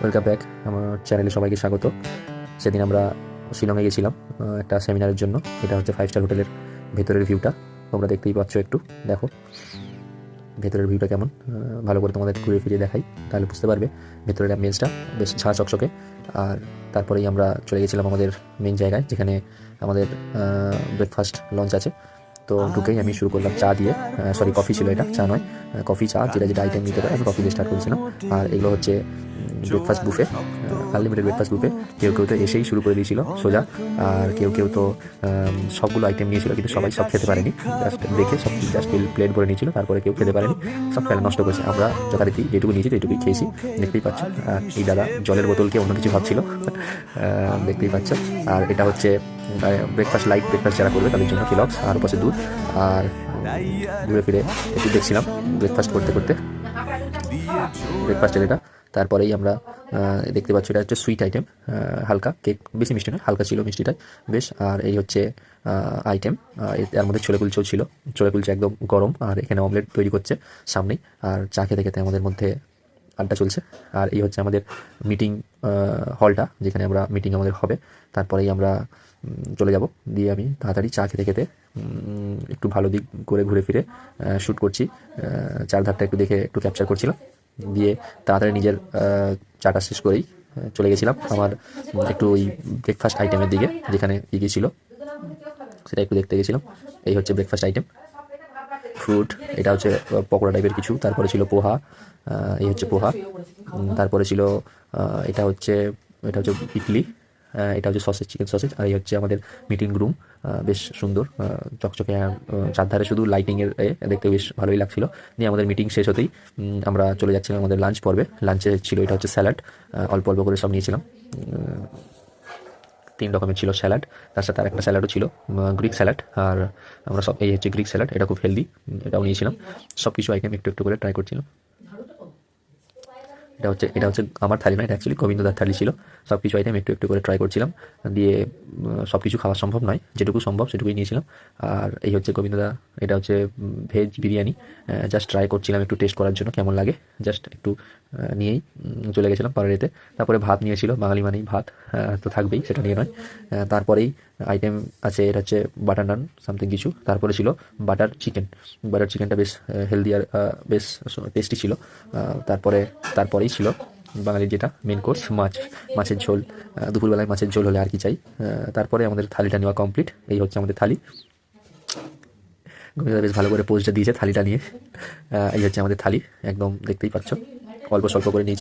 Welcome back আমার চ্যানেলে সবাইকে স্বাগত। সেদিন আমরা শিলংয়ে গেছিলাম একটা সেমিনারের জন্য। এটা হচ্ছে 5 স্টার হোটেলের ভেতরের ভিউটা, তোমরা দেখতেই পাচ্ছ। একটু দেখো ভেতরের ভিউটা কেমন, ভালো করে তোমাদের ঘুরে ফিরে দেখাই, তাহলে বুঝতে পারবে ভেতরের অ্যাম্বিয়েন্সটা বেশ ঝাঁ চকচকে। আর তারপরেই আমরা চলে গেছিলাম আমাদের মেন জায়গায়, যেখানে আমাদের ব্রেকফাস্ট লঞ্চ আছে। তো ঢুকেই আমি শুরু করলাম চা দিয়ে, সরি কফি ছিল, এটা চা নয়, কফি চা যেটা যেটা আইটেম নিতে পারে আমি কফি দিয়ে স্টার্ট করেছিলাম। আর এগুলো হচ্ছে breakfast buffet, unlimited breakfast buffet. কেউ কেউ তো এসেই শুরু করে দিয়েছিল সোজা, আর কেউ কেউ তো সবগুলো আইটেম নিয়েছিল, কিন্তু সবাই সব খেতে পারেনি। জাস্ট দেখে সব জাস্ট প্লেট ভরে নিয়েছিল, তারপরে কেউ খেতে পারেনি, সব ফেলে নষ্ট করেছে। আমরা যথারীতি যেটুকু নিয়েছি যেটুকুই খেয়েছি, দেখতেই পাচ্ছ। আর এই দাদা জলের বোতলকে অন্য কিছু ভাবছিল, দেখতেই পাচ্ছ। আর এটা হচ্ছে ব্রেকফাস্ট, লাইট ব্রেকফাস্ট যারা করবে তাদের জন্য কেলগস, আর পাশে দুধ। আর ঘুরে ফিরে একটু দেখছিলাম ব্রেকফাস্ট করতে করতে ব্রেকফাস্টের এটা। তারপরেই আমরা দেখতে পাচ্ছি এটা হচ্ছে সুইট আইটেম, হালকা কেক, বেশি মিষ্টি নয়, হালকা ছিল মিষ্টিটাই বেশ। আর এই হচ্ছে আইটেম, এর মধ্যে ছোলে কুলচেও ছিল, ছোলে কুলচে একদম গরম। আর এখানে অমলেট তৈরি করছে সামনেই, আর চা খেতে খেতে আমাদের মধ্যে আড্ডা চলছে। আর এই হচ্ছে আমাদের মিটিং হলটা, যেখানে আমরা মিটিং আমাদের হবে। তারপরেই আমরা চলে যাব। দিয়ে আমি তাড়াতাড়ি চা খেতে খেতে একটু ভালো দিক করে ঘুরে ফিরে শ্যুট করছি, চারধারটা একটু দেখে একটু ক্যাপচার করছিলাম। দিয়ে তাড়াতাড়ি নিজের চাটা শেষ করেই চলে গেছিলাম আমার একটু ওই ব্রেকফাস্ট আইটেমের দিকে, যেখানে কী কী ছিল সেটা একটু দেখতে গেছিলাম। এই হচ্ছে ব্রেকফাস্ট আইটেম, ফ্রুট, এটা হচ্ছে পকোড়া টাইপের কিছু। তারপরে ছিল পোহা, এই হচ্ছে পোহা। তারপরে ছিল এটা হচ্ছে ইডলি, এটা হচ্ছে সসেজ, চিকেন সসেজ। আর এই হচ্ছে আমাদের মিটিং রুম, বেশ সুন্দর চকচকে, চারধারে শুধু লাইটিংয়ের দেখতে বেশ ভালোই লাগছিল। নিয়ে আমাদের মিটিং শেষ হতেই আমরা চলে যাচ্ছিলাম আমাদের লাঞ্চ পর্বে। লাঞ্চে ছিল এটা হচ্ছে স্যালাড, অল্প অল্প করে সব নিয়েছিলাম। 3 রকমের ছিল স্যালাড, তার সাথে আরেকটা স্যালাডও ছিল, গ্রিক স্যালাড। আর আমরা সব, এই হচ্ছে গ্রিক স্যালাড, এটা খুব হেলদি, এটাও নিয়েছিলাম। সব কিছু আইটেম একটু একটু করে ট্রাই করছিলাম। এটা হচ্ছে আমার থালি না, এটা অ্যাকচুয়ালি গোবিন্দদার থালি ছিল। সব কিছু আইটেম একটু একটু করে ট্রাই করছিলাম। দিয়ে সব কিছু খাওয়া সম্ভব নয়, যেটুকু সম্ভব সেটুকুই নিয়েছিলাম। আর এই হচ্ছে গোবিন্দদা, এটা হচ্ছে ভেজ বিরিয়ানি, জাস্ট ট্রাই করছিলাম একটু টেস্ট করার জন্য কেমন লাগে, জাস্ট একটু নিয়েই চলে গেছিলাম পরের এতে। তারপরে ভাত নিয়েছিল, বাঙালি মানেই ভাত তো থাকবেই, সেটা নিয়ে নয়। তারপরেই আইটেম আছে, এটা হচ্ছে বাটার নান সামথিং কিছু। তারপরে ছিল বাটার চিকেন, বাটার চিকেনটা বেশ হেলদি আর বেশ টেস্টি ছিল। তারপরেই ছিল বাঙালির যেটা মেন কোর্স, মাছের ঝোল। দুপুরবেলায় মাছের ঝোল হলে আর কি চাই। তারপরে আমাদের থালিটা নেওয়া কমপ্লিট। এই হচ্ছে আমাদের থালি, গোবিন্দা বেশ ভালো করে পোজটা দিয়েছে থালিটা নিয়ে। এই হচ্ছে আমাদের থালি, একদম দেখতেই পাচ্ছ, অল্প স্বল্প করে নিয়েছি।